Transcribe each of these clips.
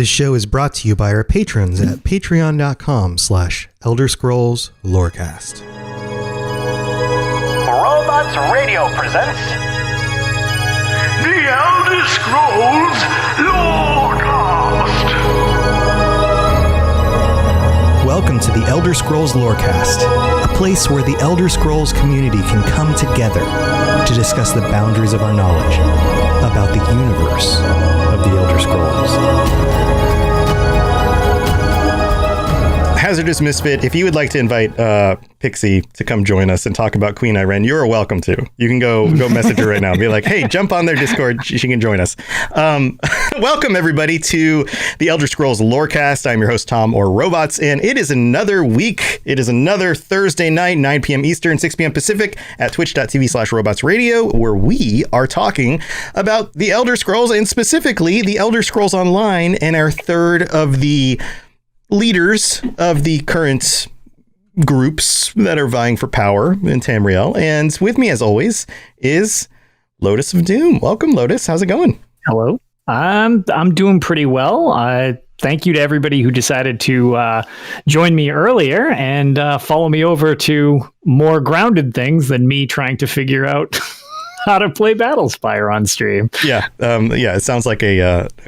This show is brought to you by our patrons at patreon.com/Elder Scrolls Lorecast. Robots Radio presents The Elder Scrolls Lorecast. Welcome to the Elder Scrolls Lorecast, a place where the Elder Scrolls community can come together to discuss the boundaries of our knowledge about the universe of the Elder Scrolls. Hazardous Misfit, if you would like to invite Pixie to come join us and talk about Queen Ayrenn, you're welcome to. You can go message her right now and be like, hey, jump on their Discord. She can join us. Welcome, everybody, to the Elder Scrolls Lorecast. I'm your host, Tom, or Robots, and it is another week. It is another Thursday night, 9 p.m. Eastern, 6 p.m. Pacific at twitch.tv/Robots Radio, where we are talking about the Elder Scrolls, and specifically the Elder Scrolls Online, and our third of the leaders of the current groups that are vying for power in Tamriel. And with me, as always, is Lotus of Doom. Welcome, Lotus. How's it going? Hello. I'm doing pretty well. Thank you to everybody who decided to join me earlier and follow me over to more grounded things than me trying to figure out how to play Battlespire on stream. Yeah, it sounds like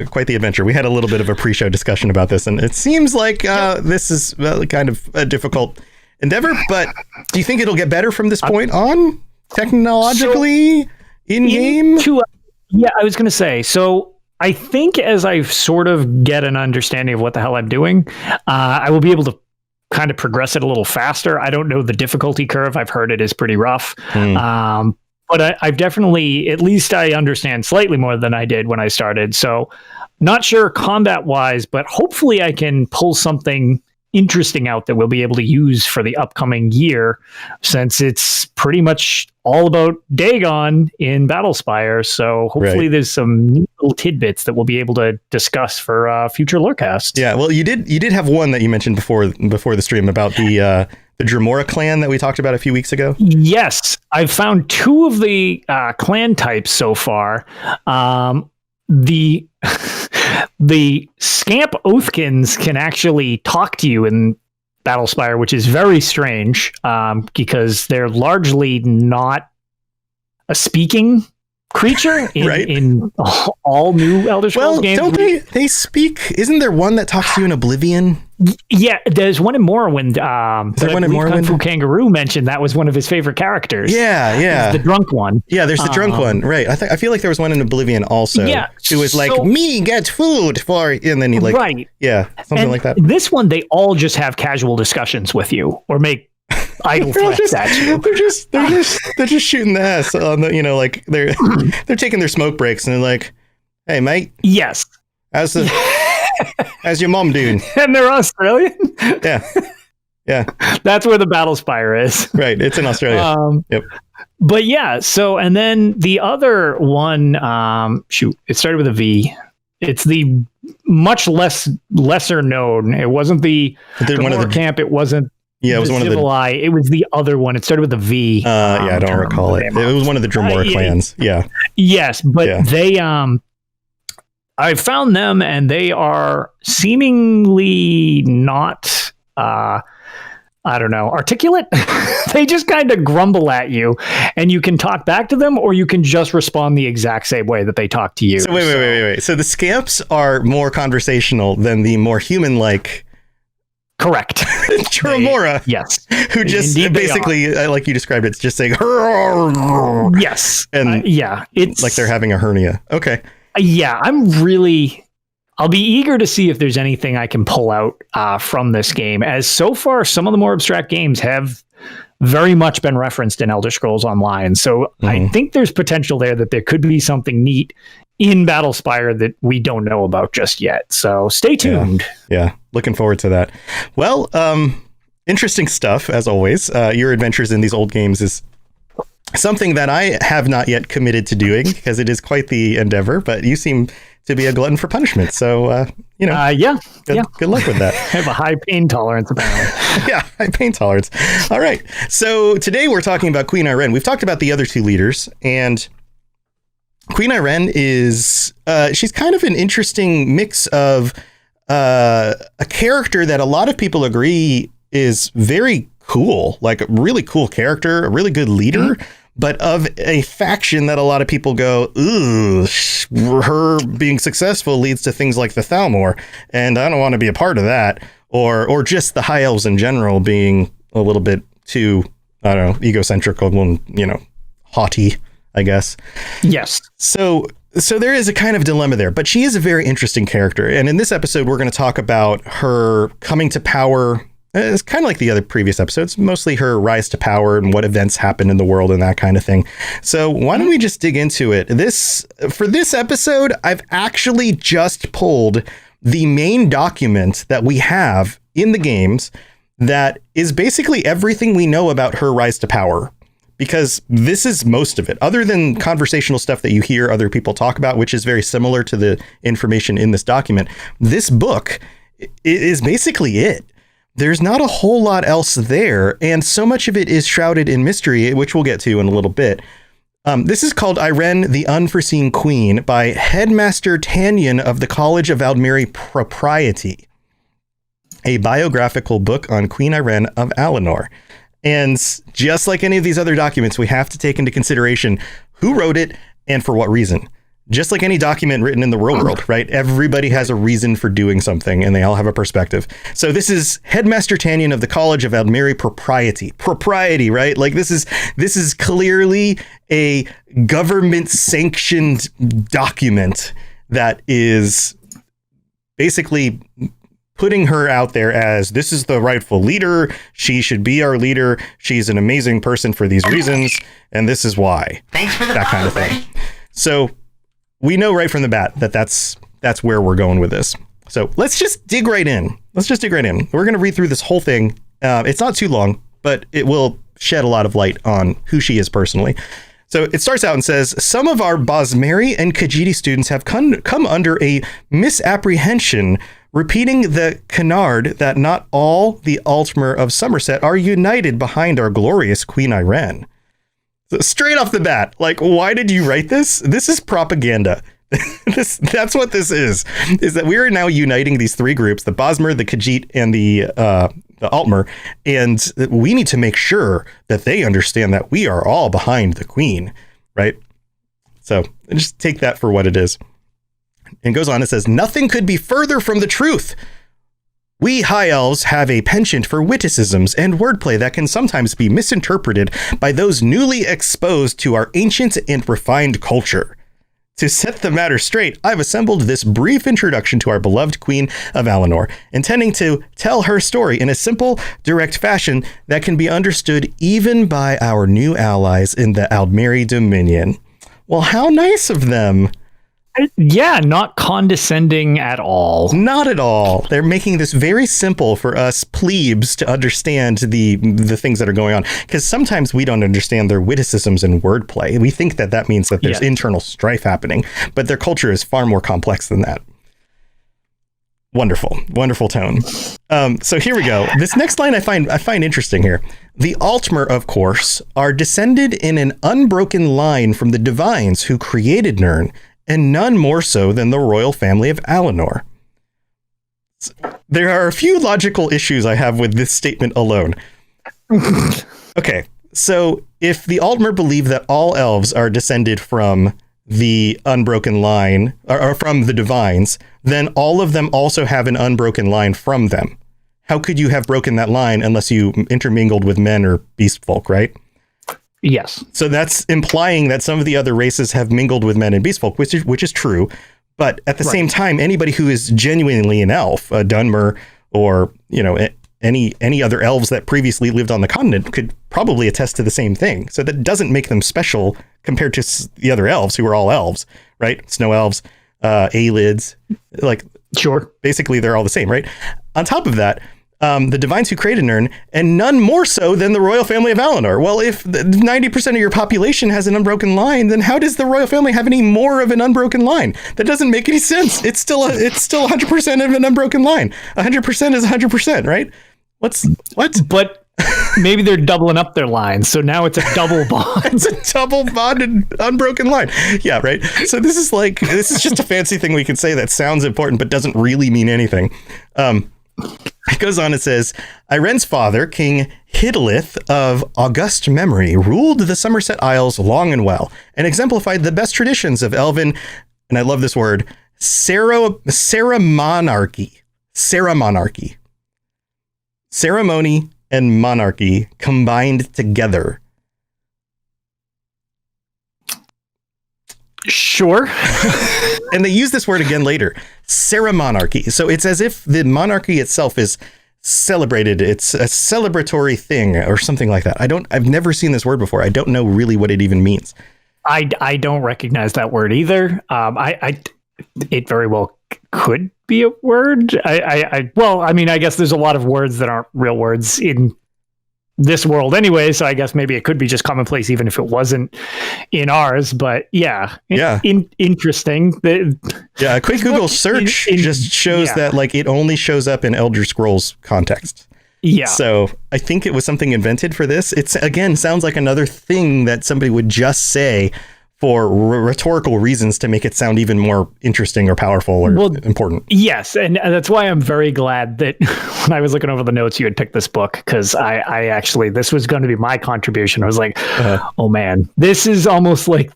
quite the adventure. We had a little bit of a pre-show discussion about this, and it seems like this is kind of a difficult endeavor, but do you think it'll get better from this point on, technologically, in-game? Yeah, I was going to say, so I think as I sort of get an understanding of what the hell I'm doing, I will be able to kind of progress it a little faster. I don't know the difficulty curve. I've heard it is pretty rough. But I've definitely, at least I understand slightly more than I did when I started. So not sure combat-wise, but hopefully I can pull something interesting out that we'll be able to use for the upcoming year, since it's pretty much all about Dagon in Battlespire. So hopefully there's some neat little tidbits that we'll be able to discuss for future Lorecasts. Yeah, well, you did have one that you mentioned before the stream about the Dremora clan that we talked about a few weeks ago. Yes, I've found two of the clan types so far. The Scamp Oathkins can actually talk to you in Battlespire, which is very strange because they're largely not a speaking creature in all new Elder Scrolls games. Don't they speak? Isn't there one that talks to you in Oblivion? Yeah, there's one in Morrowind. Is there one in Morrowind? Kung Fu Kangaroo mentioned that was one of his favorite characters. Yeah. The drunk one. Yeah, there's the drunk one. Right. I feel like there was one in Oblivion also. Yeah. Who was like, me get food for, and then he like, right. Yeah, something like that. This one, they all just have casual discussions with you or make idle threats at you. They're just shooting the ass on the, like they're taking their smoke breaks and they're like, hey mate. Yes. How's your mom doing? And they're Australian. Yeah. That's where the Battlespire is. Right. It's in Australia. Yep. But yeah. So, and then the other one, it started with a V. It's the much lesser known. It wasn't the camp. It wasn't. Yeah, it was one of the Eye. It was the other one. It started with a V. I don't recall it. It was one of the Dremora clans. Yeah. Yes, but they I found them and they are seemingly not I don't know, articulate. They just kind of grumble at you and you can talk back to them or you can just respond the exact same way that they talk to you. So wait. So the scamps are more conversational than the more human-like. Correct. Dremora. Yes. Who just basically, like you described it, it's just saying, yes. And it's like they're having a hernia. Okay. Yeah, I'll be eager to see if there's anything I can pull out from this game, as so far some of the more abstract games have very much been referenced in Elder Scrolls Online. So I think there's potential there that there could be something neat in Battlespire that we don't know about just yet. So stay tuned. Yeah. Looking forward to that. Well, interesting stuff, as always. Your adventures in these old games is something that I have not yet committed to doing because it is quite the endeavor, but you seem to be a glutton for punishment. So, good luck with that. I have a high pain tolerance, apparently. Yeah, high pain tolerance. All right. So today we're talking about Queen Ayrenn. We've talked about the other two leaders, and Queen Ayrenn is, she's kind of an interesting mix of a character that a lot of people agree is very cool, like a really cool character, a really good leader, but of a faction that a lot of people go, ooh, her being successful leads to things like the Thalmor, and I don't want to be a part of that, or just the High Elves in general being a little bit too, I don't know, egocentric and, haughty, I guess. Yes. So there is a kind of dilemma there, but she is a very interesting character. And in this episode, we're going to talk about her coming to power. It's kind of like the other previous episodes, mostly her rise to power and what events happen in the world and that kind of thing. So why don't we just dig into it? For this episode, I've actually just pulled the main document that we have in the games that is basically everything we know about her rise to power. Because this is most of it, other than conversational stuff that you hear other people talk about, which is very similar to the information in this document. This book is basically it. There's not a whole lot else there, and so much of it is shrouded in mystery, which we'll get to in a little bit. This is called Ayrenn, the Unforeseen Queen by Headmaster Tannion of the College of Aldmeri Propriety, a biographical book on Queen Ayrenn of Alinor. And just like any of these other documents, we have to take into consideration who wrote it and for what reason. Just like any document written in the real world, right? Everybody has a reason for doing something and they all have a perspective. So this is Headmaster Tannion of the College of Admeri Propriety, right? Like this is clearly a government sanctioned document that is basically putting her out there as this is the rightful leader. She should be our leader. She's an amazing person for these reasons. And this is why. Thanks for the that kind of thing. So we know right from the bat that that's where we're going with this. So let's just dig right in. We're going to read through this whole thing. It's not too long, but it will shed a lot of light on who she is personally. So it starts out and says, some of our Bosmeri and Khajiit students have come under a misapprehension, repeating the canard that not all the Altmer of Somerset are united behind our glorious Queen Ayrenn. So straight off the bat, like, why did you write this? This is propaganda. That's what this is that we are now uniting these three groups, the Bosmer, the Khajiit, and the Altmer, and we need to make sure that they understand that we are all behind the Queen, right? So just take that for what it is. And goes on, it says, nothing could be further from the truth. We High Elves have a penchant for witticisms and wordplay that can sometimes be misinterpreted by those newly exposed to our ancient and refined culture. To set the matter straight, I've assembled this brief introduction to our beloved Queen of Alinor, intending to tell her story in a simple, direct fashion that can be understood even by our new allies in the Aldmeri Dominion. Well, how nice of them. Yeah, not condescending at all. Not at all. They're making this very simple for us plebes to understand the things that are going on. Because sometimes we don't understand their witticisms and wordplay. We think that means that there's internal strife happening, but their culture is far more complex than that. Wonderful, wonderful tone. So here we go. This next line I find interesting here. The Altmer, of course, are descended in an unbroken line from the divines who created Nirn, and none more so than the royal family of Alinor. There are a few logical issues I have with this statement alone. Okay, so if the Altmer believe that all elves are descended from the unbroken line, or from the divines, then all of them also have an unbroken line from them. How could you have broken that line unless you intermingled with men or beast folk, right? Yes. So that's implying that some of the other races have mingled with men and beast folk, which is true. But at the same time, anybody who is genuinely an elf, a Dunmer, or any other elves that previously lived on the continent could probably attest to the same thing. So that doesn't make them special compared to the other elves who are all elves, right? Snow elves, Aelids, like sure. Basically, they're all the same, right? On top of that, the divines who created Nirn, and none more so than the royal family of Alinor. Well, if 90% of your population has an unbroken line, then how does the royal family have any more of an unbroken line? That doesn't make any sense. It's still 100% of an unbroken line. 100% is 100%, right? What? But maybe they're doubling up their lines, so now it's a double bond. It's a double bonded, unbroken line. Yeah, right. So this is just a fancy thing we can say that sounds important but doesn't really mean anything. It goes on, it says, Ayrenn's father, King Hidalith of august memory, ruled the Somerset Isles long and well, and exemplified the best traditions of elven, and I love this word, Ceremony and monarchy combined together. Sure. And they use this word again later, ceremonarchy. So it's as if the monarchy itself is celebrated. It's a celebratory thing or something like that. I've never seen this word before. I don't know really what it even means. I don't recognize that word either. It very well could be a word. I guess there's a lot of words that aren't real words in this world anyway, so I guess maybe it could be just commonplace even if it wasn't in ours. But interesting. A quick Google search just shows that like it only shows up in Elder Scrolls context. Yeah. So I think it was something invented for this. It's again sounds like another thing that somebody would just say for rhetorical reasons to make it sound even more interesting or powerful or important. Yes, and that's why I'm very glad that when I was looking over the notes, you had picked this book, because I actually, this was going to be my contribution. I was like, oh man, this is almost like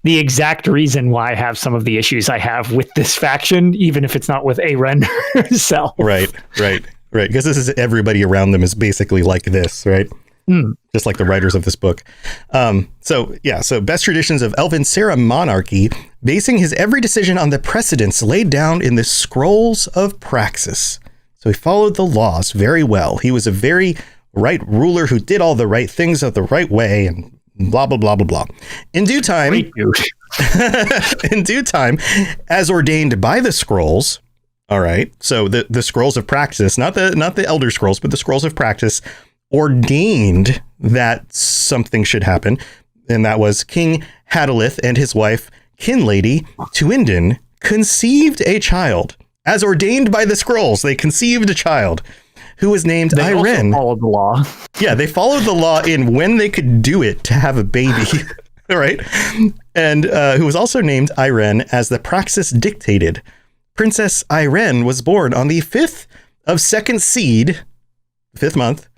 the exact reason why I have some of the issues I have with this faction, even if it's not with Ayrenn herself. Right. Because this is everybody around them is basically like this, right? Just like the writers of this book. So best traditions of Elven Ceremonarchy, basing his every decision on the precedents laid down in the Scrolls of Praxis. So he followed the laws very well. He was a very right ruler who did all the right things of the right way and blah, blah, blah, blah, blah. In due time, as ordained by the Scrolls. All right. So the Scrolls of Praxis, not the Elder Scrolls, but the Scrolls of Praxis ordained that something should happen. And that was King Hidalith and his wife, Kinlady Tuinden, conceived a child. As ordained by the Scrolls, they conceived a child who was named Ayrenn. They followed the law. Yeah, they followed the law in when they could do it to have a baby. All right. And who was also named Ayrenn as the Praxis dictated. Princess Ayrenn was born on the 5th of second seed, 5th month,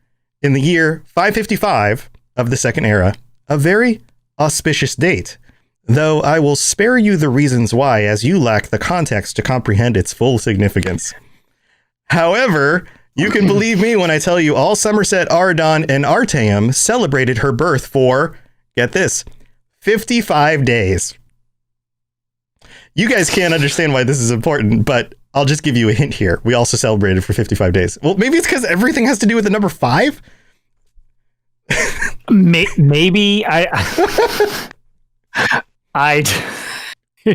in the year 555 of the Second Era, a very auspicious date, though I will spare you the reasons why, as you lack the context to comprehend its full significance. However, you can believe me when I tell you all Somerset, Ardon, and Artaeum celebrated her birth for, get this, 55 days. You guys can't understand why this is important, but I'll just give you a hint here. We also celebrated for 55 days. Well, maybe it's because everything has to do with the number 5. Maybe I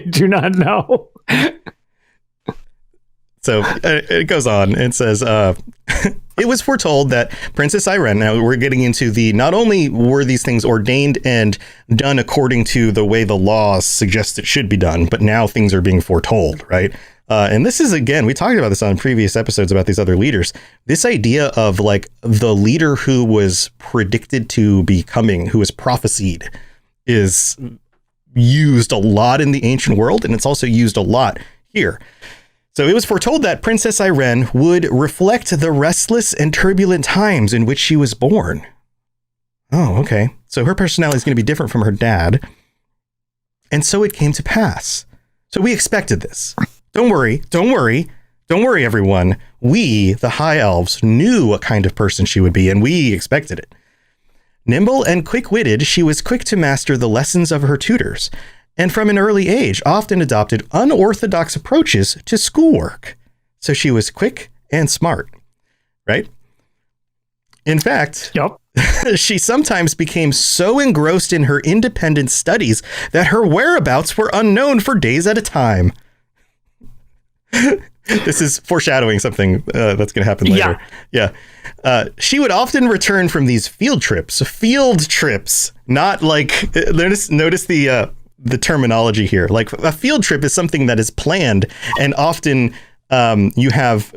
do not know. So it goes on. It says, it was foretold that Princess Ayrenn, now we're getting into the, not only were these things ordained and done according to the way the law suggests it should be done, but now things are being foretold, right? And this is, again, we talked about this on previous episodes about these other leaders. This idea of like the leader who was predicted to be coming, who was prophesied, is used a lot in the ancient world. And it's also used a lot here. So it was foretold that Princess Ayrenn would reflect the restless and turbulent times in which she was born. Oh, okay. So her personality is going to be different from her dad. And so it came to pass. So we expected this. Don't worry, everyone. We, the High Elves, knew what kind of person she would be, and we expected it. Nimble and quick-witted, she was quick to master the lessons of her tutors, and from an early age often adopted unorthodox approaches to schoolwork. So she was quick and smart, right? In fact, she sometimes became so engrossed in her independent studies that her whereabouts were unknown for days at a time. This is foreshadowing something that's going to happen later. Yeah. She would often return from these field trips, not like, notice the terminology here. Like a field trip is something that is planned and often you have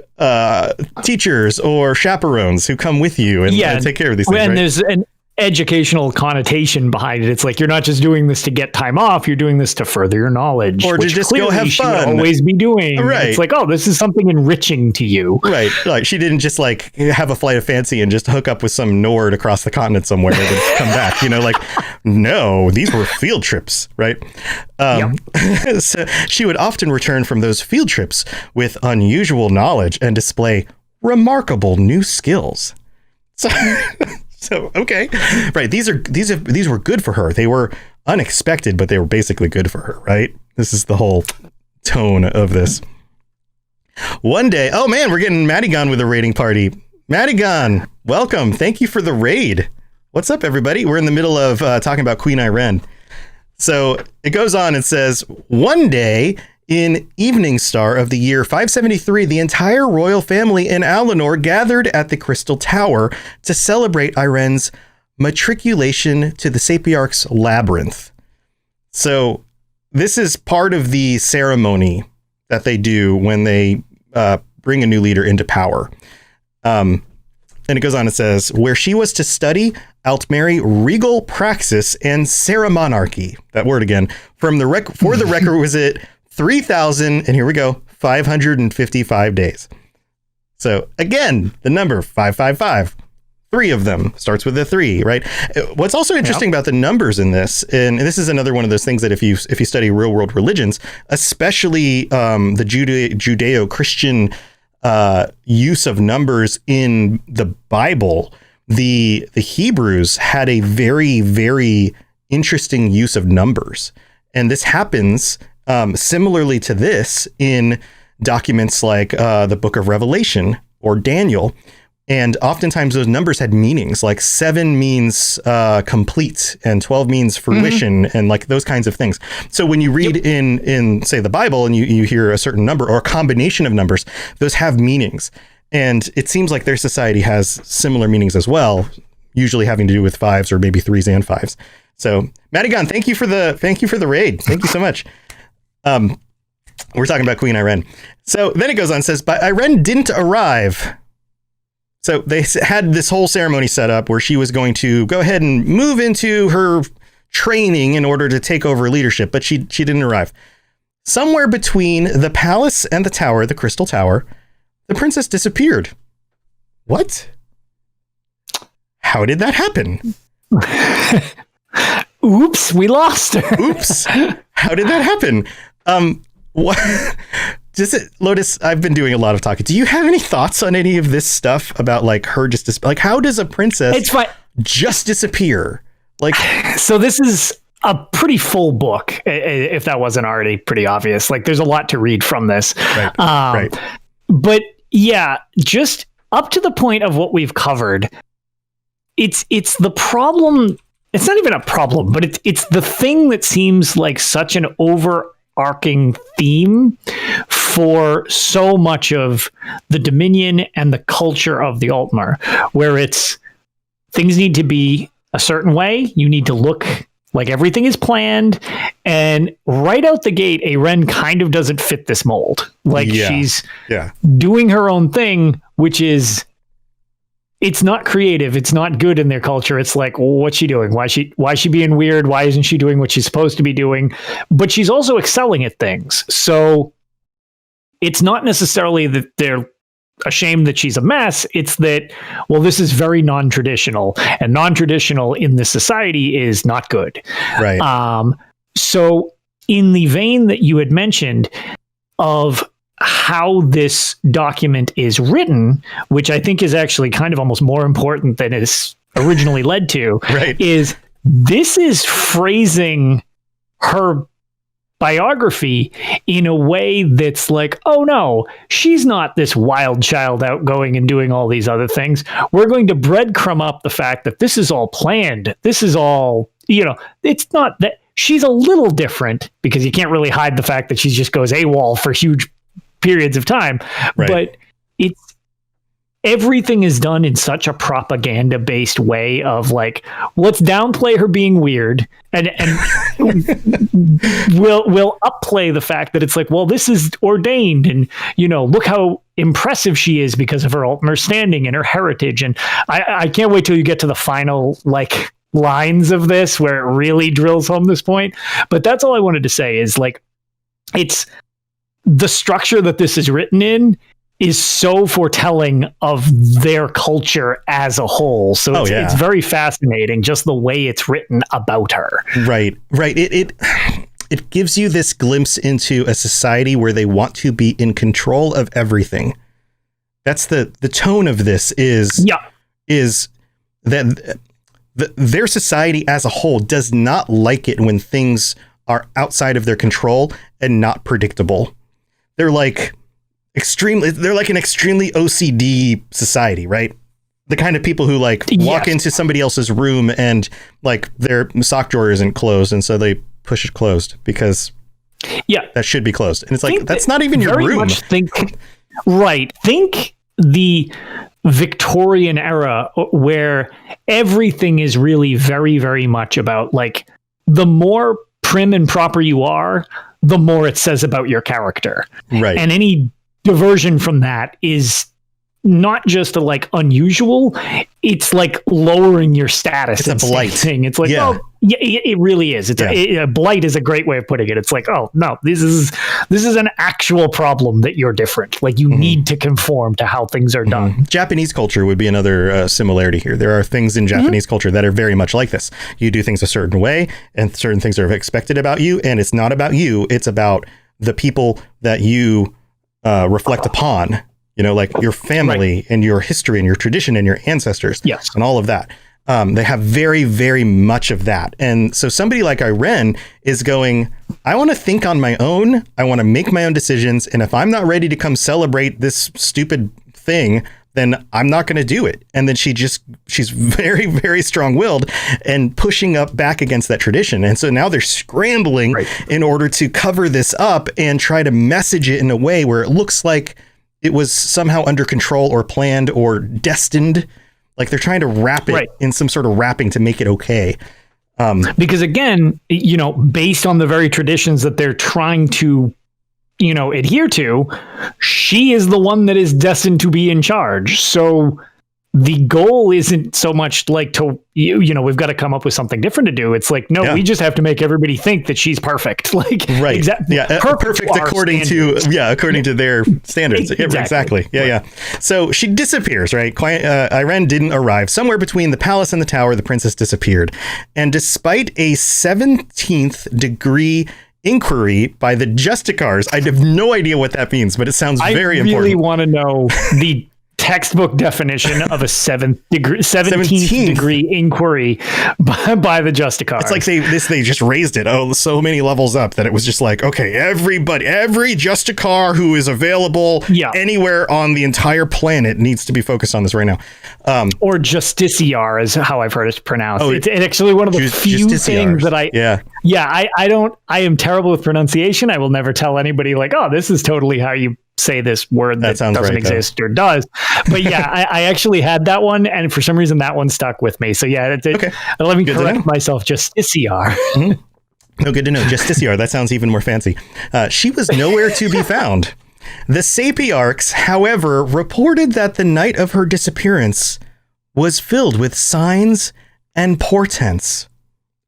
teachers or chaperones who come with you and take care of these things. And right? there's an educational connotation behind it. It's like you're not just doing this to get time off, you're doing this to further your knowledge. Or to which just go have she fun. would always be doing. Right. It's like, oh, this is something enriching to you. Right. Like she didn't just like have a flight of fancy and just hook up with some Nord across the continent somewhere and then come back. Like, no, these were field trips. Right. So she would often return from those field trips with unusual knowledge and display remarkable new skills. So okay, right. These were good for her. They were unexpected, but they were basically good for her. Right. This is the whole tone of this. One day, oh man, we're getting Madigan with a raiding party. Madigan, welcome. Thank you for the raid. What's up, everybody? We're in the middle of talking about Queen Ayrenn. So it goes on and says, one day in Evening Star of the year 573, the entire royal family in Alinor gathered at the Crystal Tower to celebrate Ayrenn's matriculation to the Sapiarch's Labyrinth. So this is part of the ceremony that they do when they bring a new leader into power. And it goes on and says, where she was to study Aldmeri regal praxis and ceremonarchy. That word again. For the requisite 3,000, and here we go, 555 days. So again, the number 555, 3 of them starts with a 3, right? What's also interesting about the numbers in this, and this is another one of those things that if you study real world religions, especially the Judeo-Christian use of numbers in the Bible, the Hebrews had a very, very interesting use of numbers. And this happens similarly to this in documents like the Book of Revelation or Daniel. And oftentimes those numbers had meanings, like 7 means complete and 12 means fruition and like those kinds of things. So when you read in say the Bible and you hear a certain number or a combination of numbers, those have meanings. And it seems like their society has similar meanings as well, usually having to do with 5s or maybe 3s and 5s. So Madigan, thank you for the raid. Thank you so much. We're talking about Queen Ayrenn. So then it goes on and says, but Ayrenn didn't arrive. So they had this whole ceremony set up where she was going to go ahead and move into her training in order to take over leadership, but she didn't arrive. Somewhere between the palace and the tower, the Crystal Tower, the princess disappeared. What? How did that happen? Oops, we lost her. Oops. How did that happen? What? Lotus, I've been doing a lot of talking. Do you have any thoughts on any of this stuff about like her just like how does a princess just disappear? Like, so this is a pretty full book, if that wasn't already pretty obvious. Like there's a lot to read from this. Right. Right. But yeah, just up to the point of what we've covered, it's the problem. It's not even a problem, but it's the thing that seems like such an overarching theme for so much of the Dominion and the culture of the Altmer, where it's things need to be a certain way. You need to look like everything is planned. And right out the gate, Ayrenn kind of doesn't fit this mold. Like she's doing her own thing, which is, it's not creative. It's not good in their culture. It's like, well, what's she doing? Why is she being weird? Why isn't she doing what she's supposed to be doing? But she's also excelling at things. So it's not necessarily that they're ashamed that she's a mess. It's that, well, this is very non-traditional, and non-traditional in this society is not good. Right. So in the vein that you had mentioned of how this document is written, which I think is actually kind of almost more important than it's originally led to, right, is this is phrasing her biography in a way that's like, oh no, she's not this wild child outgoing and doing all these other things. We're going to breadcrumb up the fact that this is all planned. This is all, it's not that she's a little different, because you can't really hide the fact that she just goes AWOL for huge periods of time, right. But everything is done in such a propaganda based way of like, let's downplay her being weird and we'll upplay the fact that it's like, well, this is ordained, and look how impressive she is because of her Aldmeri standing and her heritage. And I can't wait till you get to the final like lines of this where it really drills home this point. But that's all I wanted to say is like, it's the structure that this is written in is so foretelling of their culture as a whole. So it's very fascinating, just the way it's written about her. Right. It gives you this glimpse into a society where they want to be in control of everything. That's the tone of this is that their society as a whole does not like it when things are outside of their control and not predictable. They're like an extremely OCD society, right? The kind of people who like walk into somebody else's room and like their sock drawer isn't closed, and so they push it closed because that should be closed. And it's like, that's not even your room. Think the Victorian era where everything is really very, very much about like, the more prim and proper you are, the more it says about your character. Right. And any diversion from that is not just like unusual, it's like lowering your status. It's a blight thing. It's like, it really is. A blight is a great way of putting it. It's like, oh no, this is an actual problem that you're different. Like you need to conform to how things are done. Japanese culture would be another similarity here. There are things in Japanese culture that are very much like this. You do things a certain way and certain things are expected about you. And it's not about you. It's about the people that you reflect upon, like your family and your history and your tradition and your ancestors and all of that. They have very, very much of that. And so somebody like Ayrenn is going, I want to think on my own. I want to make my own decisions. And if I'm not ready to come celebrate this stupid thing, then I'm not going to do it. And then she's very, very strong willed and pushing up back against that tradition. And so now they're scrambling in order to cover this up and try to message it in a way where it looks like it was somehow under control or planned or destined. Like they're trying to wrap it in some sort of wrapping to make it okay. Because again, based on the very traditions that they're trying to, adhere to, she is the one that is destined to be in charge. So the goal isn't so much like we've got to come up with something different to do. It's like, no, we just have to make everybody think that she's perfect. Like, exactly. Yeah. Perfect according to their standards. Exactly. Yeah. So she disappears, right? Ayrenn didn't arrive. Somewhere between the palace and the tower, the princess disappeared. And despite a 17th degree inquiry by the Justicars, I have no idea what that means, but it sounds very important. I really want to know the textbook definition of a 17th degree inquiry by the Justicars. It's like they just raised it so many levels up that it was just like, okay, every Justicar who is available anywhere on the entire planet needs to be focused on this right now. Or Justiciar is how I've heard it pronounced. It's actually one of the few things that I am terrible with pronunciation. I will never tell anybody like, oh, this is totally how you say this word that doesn't exist or does. But I actually had that one, and for some reason that one stuck with me. So let me correct myself. Justiciar. No, good to know. Justiciar. That sounds even more fancy. She was nowhere to be found. The Sapiarchs, however, reported that the night of her disappearance was filled with signs and portents.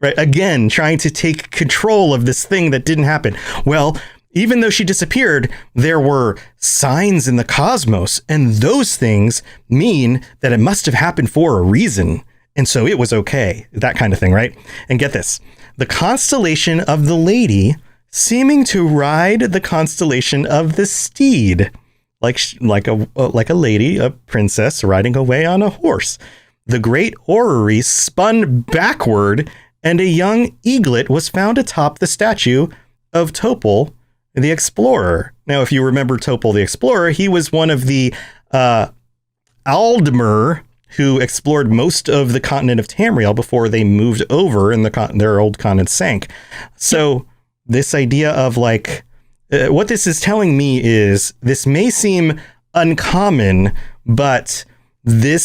Right? Again, trying to take control of this thing that didn't happen. Well, even though she disappeared, there were signs in the cosmos, and those things mean that it must have happened for a reason. And so it was okay. That kind of thing, right? And get this. The constellation of the Lady seeming to ride the constellation of the Steed, like a lady, a princess riding away on a horse. The great orrery spun backward, and a young eaglet was found atop the statue of Topol the Explorer. Now, if you remember Topol the Explorer, he was one of the Aldmer who explored most of the continent of Tamriel before they moved over and their old continent sank. So this idea of like, what this is telling me is this may seem uncommon but the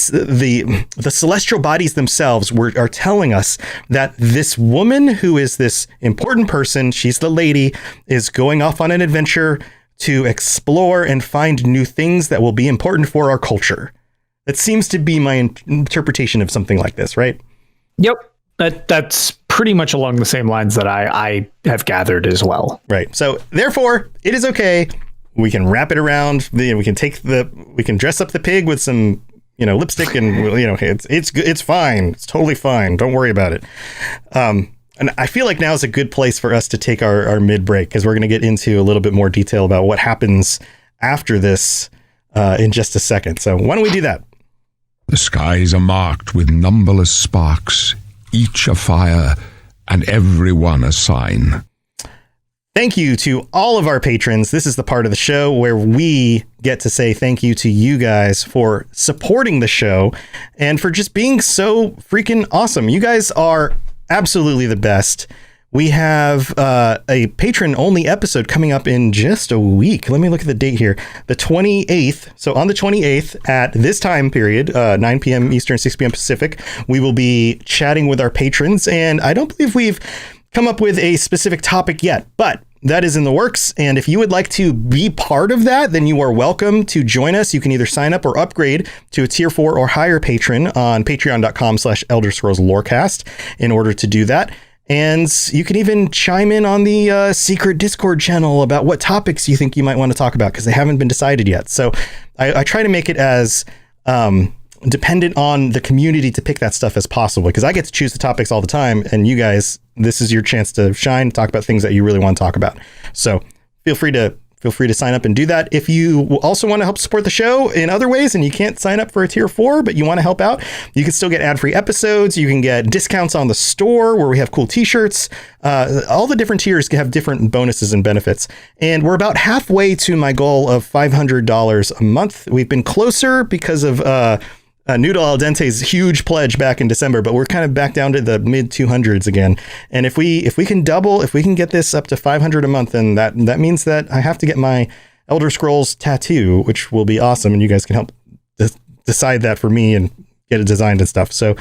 celestial bodies themselves are telling us that this woman who is this important person, she's the lady, is going off on an adventure to explore and find new things that will be important for our culture. That seems to be my interpretation of something like this, right? Yep. That's pretty much along the same lines that I have gathered as well. Right. So therefore, it is okay. We can wrap it around. We can dress up the pig with some, lipstick, and it's fine. It's totally fine. Don't worry about it. And I feel like now is a good place for us to take our mid break, because we're going to get into a little bit more detail about what happens after this in just a second. So why don't we do that? The skies are marked with numberless sparks, each a fire, and every one a sign. Thank you to all of our patrons. This is the part of the show where we get to say thank you to you guys for supporting the show and for just being so freaking awesome. You guys are absolutely the best. We have a patron-only episode coming up in just a week. Let me look at the date here. The 28th. So on the 28th at this time period, 9 p.m. Eastern, 6 p.m. Pacific, we will be chatting with our patrons. And I don't believe we've come up with a specific topic yet, but that is in the works. And if you would like to be part of that, then you are welcome to join us. You can either sign up or upgrade to a tier 4 or higher patron on patreon.com/Elder Scrolls Lorecast in order to do that. And you can even chime in on the secret Discord channel about what topics you think you might want to talk about, because they haven't been decided yet. So I try to make it as dependent on the community to pick that stuff as possible, because I get to choose the topics all the time, and you guys, this is your chance to shine, talk about things that you really want to talk about. So feel free to sign up and do that. If you also want to help support the show in other ways and you can't sign up for a tier 4, but you want to help out, you can still get ad-free episodes. You can get discounts on the store where we have cool t-shirts. All the different tiers have different bonuses and benefits. And we're about halfway to my goal of $500 a month. We've been closer because of Noodle Al Dente's huge pledge back in December, but we're kind of back down to the mid 200s again. And if we can get this up to 500 a month, then that means that I have to get my Elder Scrolls tattoo, which will be awesome. And you guys can help decide that for me and get it designed and stuff. So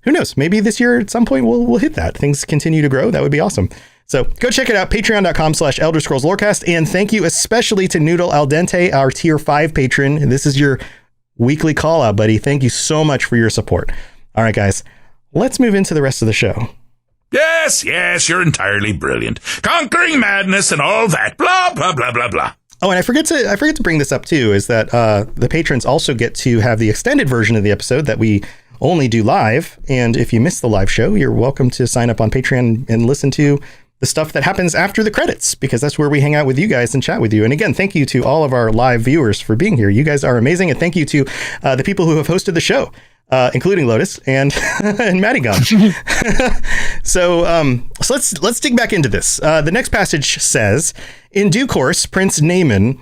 who knows? Maybe this year at some point we'll hit that. Things continue to grow. That would be awesome. So go check it out, patreon.com/Elder Scrolls Lorecast. And thank you especially to Noodle Al Dente, our tier 5 patron. This is your weekly call out, buddy. Thank you so much for your support. All right, guys, let's move into the rest of the show. Yes, you're entirely brilliant. Conquering madness and all that. Blah, blah, blah, blah, blah. Oh, and I forget to bring this up too, is that the patrons also get to have the extended version of the episode that we only do live. And if you miss the live show, you're welcome to sign up on Patreon and listen to the stuff that happens after the credits, because that's where we hang out with you guys and chat with you. And again, thank you to all of our live viewers for being here. You guys are amazing. And thank you to the people who have hosted the show, including Lotus and and Matty Gun. So let's dig back into this. The next passage says, in due course, Prince Naaman,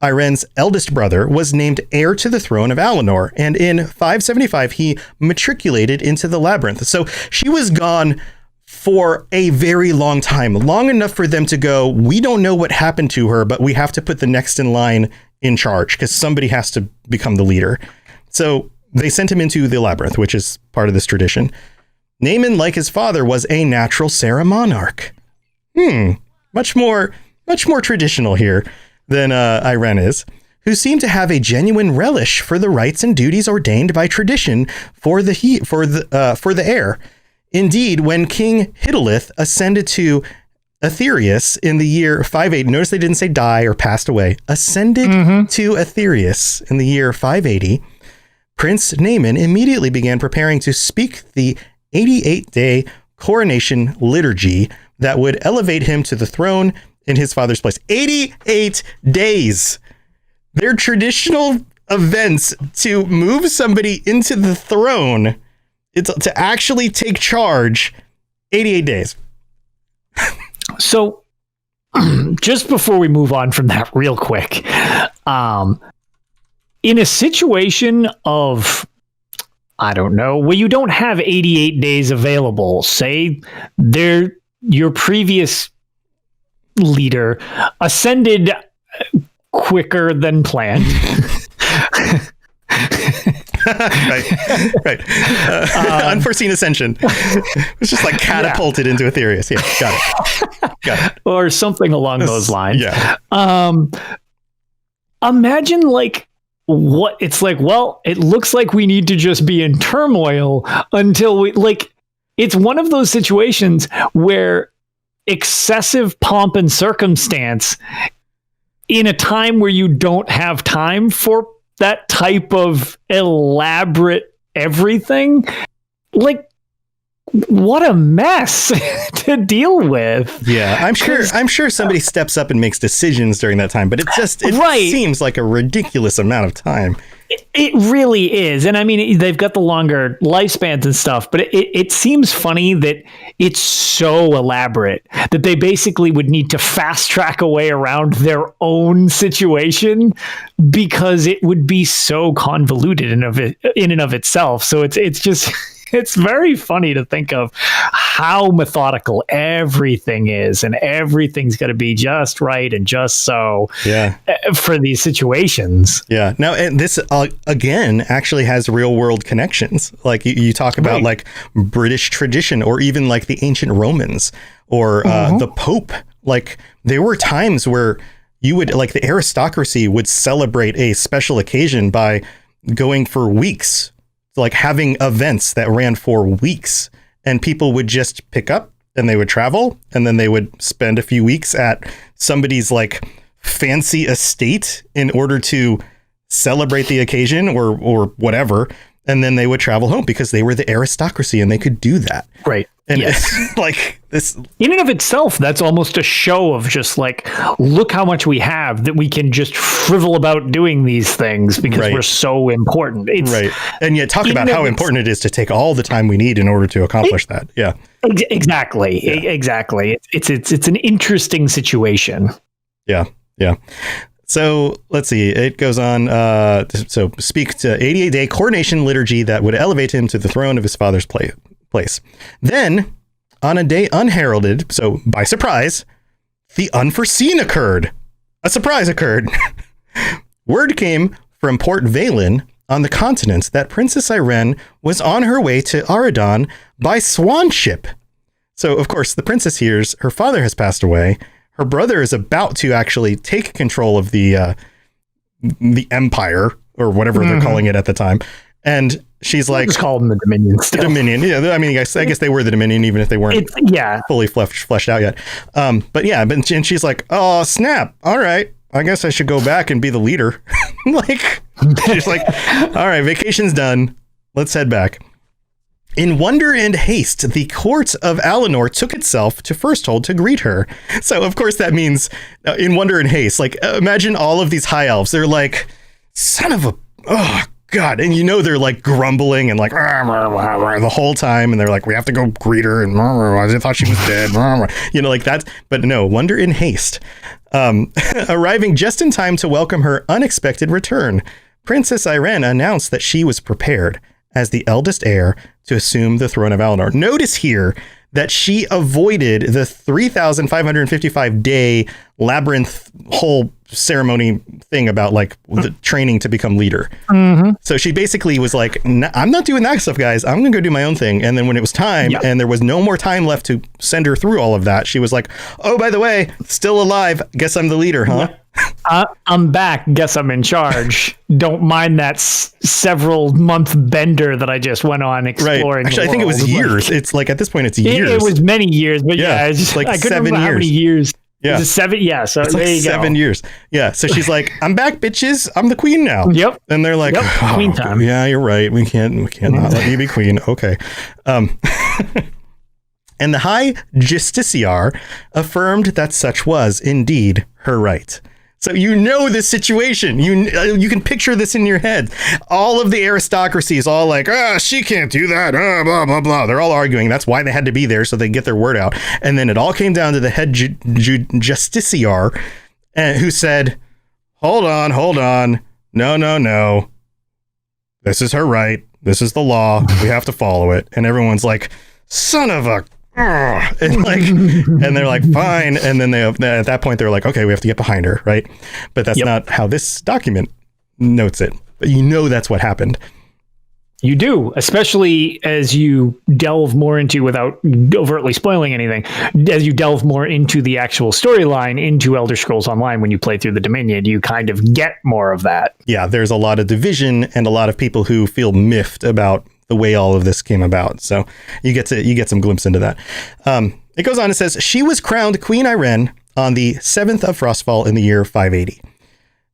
Ayrenn's eldest brother, was named heir to the throne of Alinor, and in 575 he matriculated into the labyrinth. So she was gone for a very long time, long enough for them to go, we don't know what happened to her, but we have to put the next in line in charge, because somebody has to become the leader. So they sent him into the labyrinth, which is part of this tradition. Naaman, like his father, was a natural Sarah monarch. Much more traditional here than Ayrenn is, who seemed to have a genuine relish for the rights and duties ordained by tradition for the heir. Indeed, when King Hiddleth ascended to Aetherius in the year 580, notice they didn't say die or passed away, ascended to Aetherius in the year 580, Prince Naaman immediately began preparing to speak the 88-day coronation liturgy that would elevate him to the throne in his father's place. 88 days. They're traditional events to move somebody into the throne. It's to actually take charge. 88 days. So just before we move on from that real quick, in a situation of, I don't know, where you don't have 88 days available, say your previous leader ascended quicker than planned. Right. Unforeseen ascension. It's just like catapulted into Aetherius. Yeah, got it. Or something along those lines. Yeah. Imagine like what it's like. Well, it looks like we need to just be in turmoil until we like. It's one of those situations where excessive pomp and circumstance in a time where you don't have time for that type of elaborate everything, like what a mess to deal with. Yeah, I'm sure somebody steps up and makes decisions during that time, but it seems like a ridiculous amount of time. It really is. And I mean, they've got the longer lifespans and stuff, but it seems funny that it's so elaborate that they basically would need to fast track a way around their own situation because it would be so convoluted in and of itself. So it's just... It's very funny to think of how methodical everything is, and everything's got to be just right and just so for these situations. Yeah. Now, and this, again, actually has real world connections. Like you talk about like British tradition, or even like the ancient Romans, or the Pope. Like there were times where you would, like, the aristocracy would celebrate a special occasion by going for weeks, like having events that ran for weeks, and people would just pick up and they would travel, and then they would spend a few weeks at somebody's like fancy estate in order to celebrate the occasion or whatever. And then they would travel home because they were the aristocracy and they could do that. Right. And like this in and of itself, that's almost a show of just like, look how much we have that we can just frivol about doing these things because we're so important. It's, right. And yet talk about how important it is to take all the time we need in order to accomplish that. Yeah, exactly. Yeah. Exactly. It's an interesting situation. Yeah. Yeah. So let's see. It goes on. So speak to 88-day coronation liturgy that would elevate him to the throne of his father's place. Then, on a day unheralded, so by surprise, the unforeseen occurred. A surprise occurred. Word came from Port Valen on the continent that Princess Ayrenn was on her way to Aradon by swan ship. So, of course, the princess hears her father has passed away. Her brother is about to actually take control of the empire, or whatever they're calling it at the time. And she's like, just call them the Dominion still. The Dominion. Yeah. I mean, I guess they were the Dominion, even if they weren't fully fleshed out yet. And she's like, oh, snap. All right. I guess I should go back and be the leader. Like, she's like, all right, vacation's done. Let's head back. In wonder and haste, the court of Alinor took itself to Firsthold to greet her. So, of course, that means in wonder and haste. Like, imagine all of these high elves. They're like, son of a... Oh, God. And they're like grumbling and like the whole time. And they're like, we have to go greet her. And I thought she was dead. Like that. But no, wonder in haste. Arriving just in time to welcome her unexpected return, Princess Ayrenn announced that she was prepared as the eldest heir to assume the throne of Alinor. Notice here that she avoided the 3,555 day labyrinth whole ceremony thing about like the training to become leader. So she basically was like, I'm not doing that stuff, guys. I'm gonna go do my own thing. And then when it was time and there was no more time left to send her through all of that, she was like, oh, by the way, still alive. Guess I'm the leader, huh? I'm back. Guess I'm in charge. Don't mind that several month bender that I just went on exploring. Right. Actually, I think it was years. It's like at this point, it's years. It was many years, but it's just like I couldn't 7 remember years. How many years? Yeah, 7. Yeah, so it's there like you go. 7 years. Yeah, so she's like, "I'm back, bitches. I'm the queen now." Yep. And they're like, queen time. Yeah, you're right. We can't not let you be queen. Okay. And the High Justiciar affirmed that such was indeed her right. So the situation. You can picture this in your head. All of the aristocracy is all like, she can't do that. Blah, blah, blah. They're all arguing. That's why they had to be there, so they get their word out. And then it all came down to the head justiciar, who said, hold on. No. This is her right. This is the law. We have to follow it. And everyone's like, son of a... And they're like, fine. And then at that point they're like, okay, we have to get behind her, right? But that's not how this document notes it. but you know that's what happened. You do, especially as you delve more into, without overtly spoiling anything, as you delve more into the actual storyline into Elder Scrolls Online when you play through the Dominion, you kind of get more of that. Yeah, there's a lot of division and a lot of people who feel miffed about the way all of this came about. So you get some glimpse into that. It goes on and says, she was crowned Queen Ayrenn on the 7th of Frostfall in the year 580.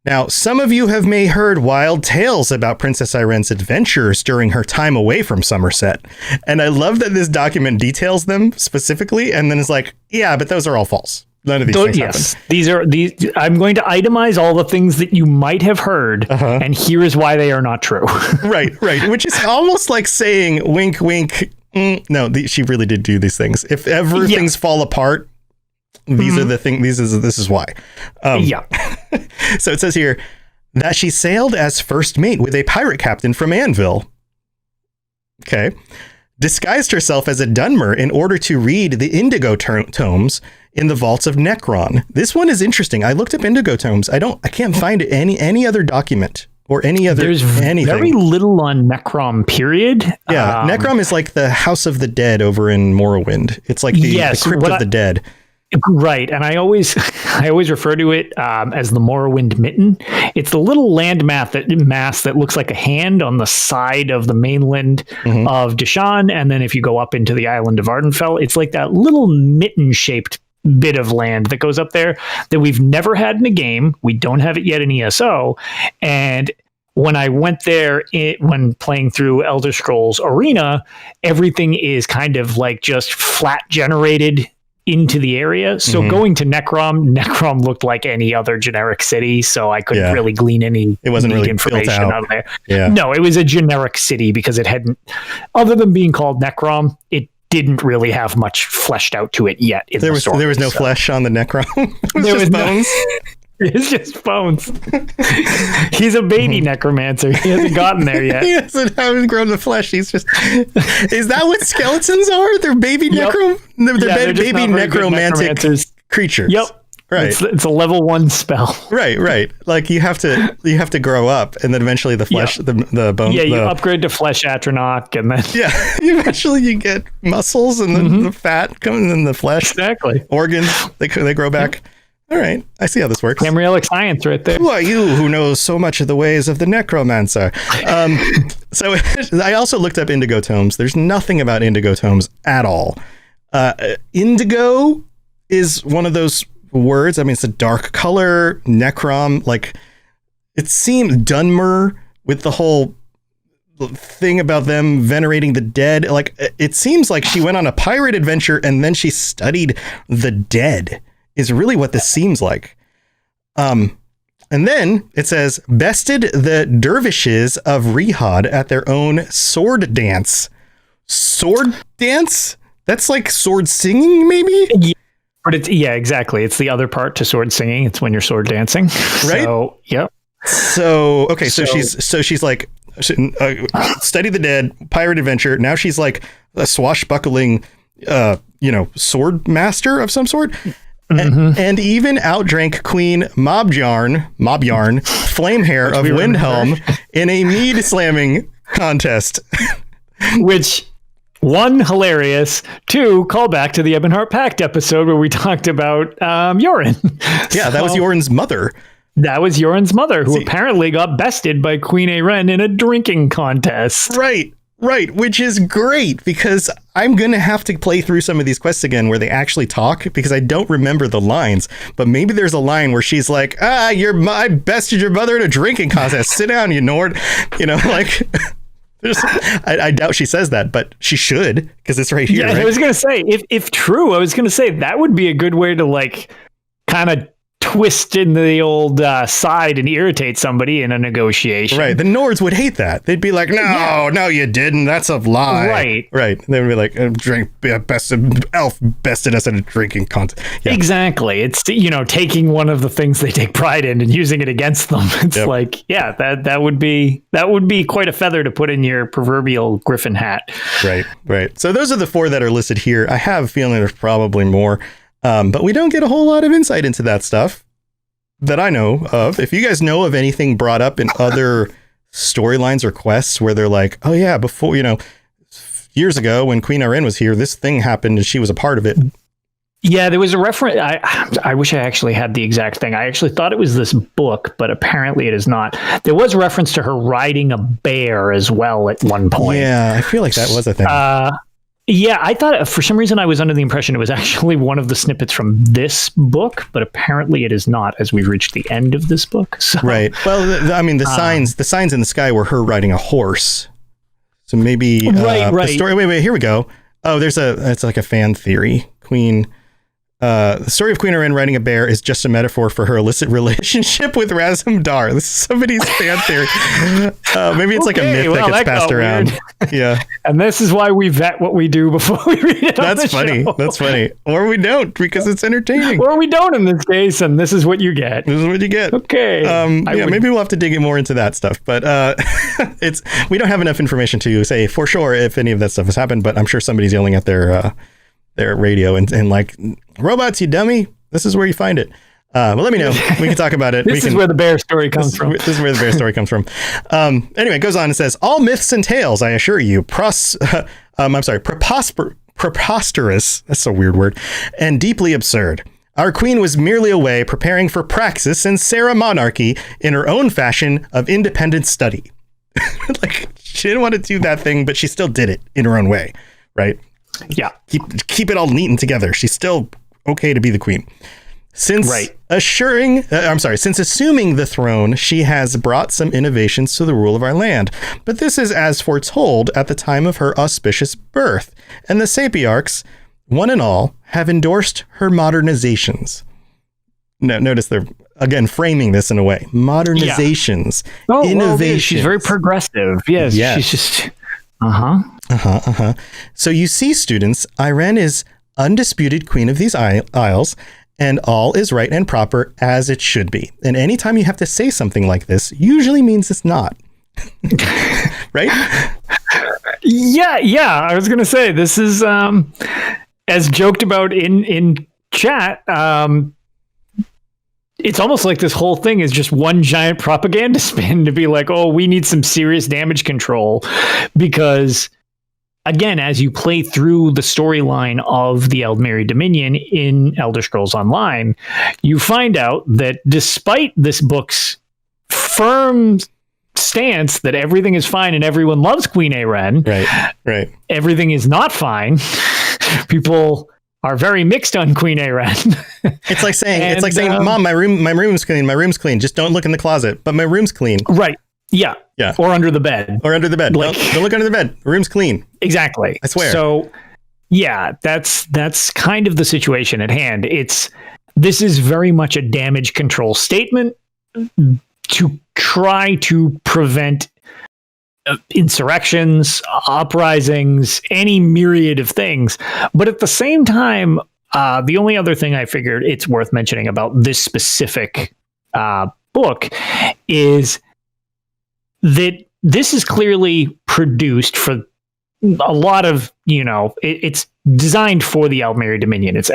Now, some of you may heard wild tales about Princess Ayrenn's adventures during her time away from Somerset. And I love that this document details them specifically, and then it's like, yeah, but those are all false. None of these things happen. These I'm going to itemize all the things that you might have heard, and here is why they are not true. Right. Which is almost like saying, wink, wink. No, she really did do these things. If ever things fall apart, these are the things. This is why. So it says here that she sailed as first mate with a pirate captain from Anvil. Okay. Disguised herself as a Dunmer in order to read the Indigo tomes in the vaults of Necron. This one is interesting. I looked up Indigo tomes. I can't find any other document or any other anything. Very little on Necrom, period. Yeah, Necrom is like the House of the Dead over in Morrowind. It's like the Crypt of the Dead. Right, and I always refer to it as the Morrowind Mitten. It's the little land mass that looks like a hand on the side of the mainland of Deshaan, and then if you go up into the island of Ardenfell, it's like that little mitten-shaped bit of land that goes up there that we've never had in a game. We don't have it yet in ESO, and when I went there when playing through Elder Scrolls Arena, everything is kind of like just flat generated into the area. So going to Necrom looked like any other generic city, so I couldn't really glean any information out of there. Yeah. No, it was a generic city because it hadn't, other than being called Necrom, it didn't really have much fleshed out to it yet. There was no flesh on the Necrom. There was bones. It's just bones. He's a baby necromancer. He hasn't gotten there yet. He haven't grown the flesh. He's just. Is that what skeletons are? They're baby They're baby necromantic creatures. Yep. Right. It's a level 1 spell. Right. Like you have to grow up, and then eventually the flesh, the bone. Yeah, you upgrade to flesh Atronach, and then eventually you get muscles, and then the fat comes, and then the flesh. Exactly. Organs they grow back. All right, I see how this works. Tamrielic science right there. Who are you who knows so much of the ways of the necromancer? So I also looked up Indigo tomes. There's nothing about Indigo tomes at all. Indigo is one of those words. I mean, it's a dark color. Necrom, like it seems Dunmer with the whole thing about them venerating the dead. Like it seems like she went on a pirate adventure and then she studied the dead. Is really what this seems like. And then it says, bested the dervishes of Rihad at their own sword dance. Sword dance? That's like sword singing, maybe? Yeah, but exactly. It's the other part to sword singing. It's when you're sword dancing. Right? So, yep. So, okay, so she's like, study the dead, pirate adventure. Now she's like a swashbuckling, sword master of some sort. And even outdrank Queen Mobjarn, Flamehair of Windhelm in a mead slamming contest. Which, 1, hilarious. 2, call back to the Ebonheart Pact episode where we talked about Yoren. Yeah, that was Yoren's mother. That was Yoren's mother, who apparently got bested by Queen Ayrenn in a drinking contest. Right, which is great because I'm going to have to play through some of these quests again where they actually talk because I don't remember the lines, but maybe there's a line where she's like, I bested your mother in a drinking contest. Sit down, you Nord. Like, I doubt she says that, but she should because it's right here. Yeah, right? I was going to say, if true, I was going to say that would be a good way to like kind of twist in the old side and irritate somebody in a negotiation. Right. The Nords would hate that. They'd be like, no, you didn't. That's a lie. Right. They would be like, elf bested us in a drinking contest. Yeah. Exactly. It's, taking one of the things they take pride in and using it against them. It's like, that would be quite a feather to put in your proverbial griffin hat. Right. So those are the 4 that are listed here. I have a feeling there's probably more. But we don't get a whole lot of insight into that stuff that I know of. If you guys know of anything brought up in other storylines or quests where they're like, oh yeah, before, years ago when Queen Ayrenn was here, this thing happened and she was a part of it. Yeah, there was a reference. I wish I actually had the exact thing. I actually thought it was this book, but apparently it is not. There was reference to her riding a bear as well at one point. Yeah, I feel like that was a thing. Yeah, I thought for some reason I was under the impression it was actually one of the snippets from this book, but apparently it is not as we've reached the end of this book. So, right. Well, the signs in the sky were her riding a horse. So maybe right. The story. Wait, here we go. Oh, it's like a fan theory. The story of Queen Ayrenn riding a bear is just a metaphor for her illicit relationship with Razumdar. This is somebody's fan theory. Maybe it's like a myth that gets passed around. Yeah. And this is why we vet what we do before we read it on the funny. show. That's funny. Or we don't, because it's entertaining. Or we don't in this case, and this is what you get. This is what you get. Okay. Maybe we'll have to dig more into that stuff. But we don't have enough information to say for sure if any of that stuff has happened, but I'm sure somebody's yelling at their radio and like, robots, you dummy. This is where you find it. Well, let me know. We can talk about it. This is where the bear story comes from. This is where the bear story comes from. Anyway, it goes on and says, all myths and tales, I assure you, preposterous. That's a weird word. And deeply absurd. Our queen was merely away preparing for praxis and Monarchy in her own fashion of independent study. Like, she didn't want to do that thing, but she still did it in her own way. Right? Yeah. Keep it all neat and together. She's still okay to be the queen. Since assuming the throne, she has brought some innovations to the rule of our land. But this is as foretold at the time of her auspicious birth. And the Sapiarchs, one and all, have endorsed her modernizations. No, notice they're, again, framing this in a way. Modernizations. Yeah. Innovations. Well, she's very progressive. Yes. She's just... So you see, students, Ayrenn is undisputed queen of these isles, and all is right and proper as it should be. And anytime you have to say something like this, usually means it's not. Right? Yeah. I was going to say, this is, as joked about in chat, it's almost like this whole thing is just one giant propaganda spin to be like, oh, we need some serious damage control. Because, again, as you play through the storyline of the Aldmeri Dominion in Elder Scrolls Online, you find out that despite this book's firm stance that everything is fine and everyone loves Queen Ayrenn, right, everything is not fine. People are very mixed on Queen Ayrenn. It's like saying, Mom, my room's clean. Just don't look in the closet, but my room's clean. Right. Yeah. Or under the bed. Like, don't look under the bed. The room's clean. Exactly. I swear. So, yeah, that's kind of the situation at hand. This is very much a damage control statement to try to prevent insurrections, uprisings, any myriad of things. But at the same time, the only other thing I figured it's worth mentioning about this specific book is that this is clearly produced for a lot of, it's designed for the Aldmeri Dominion. It's,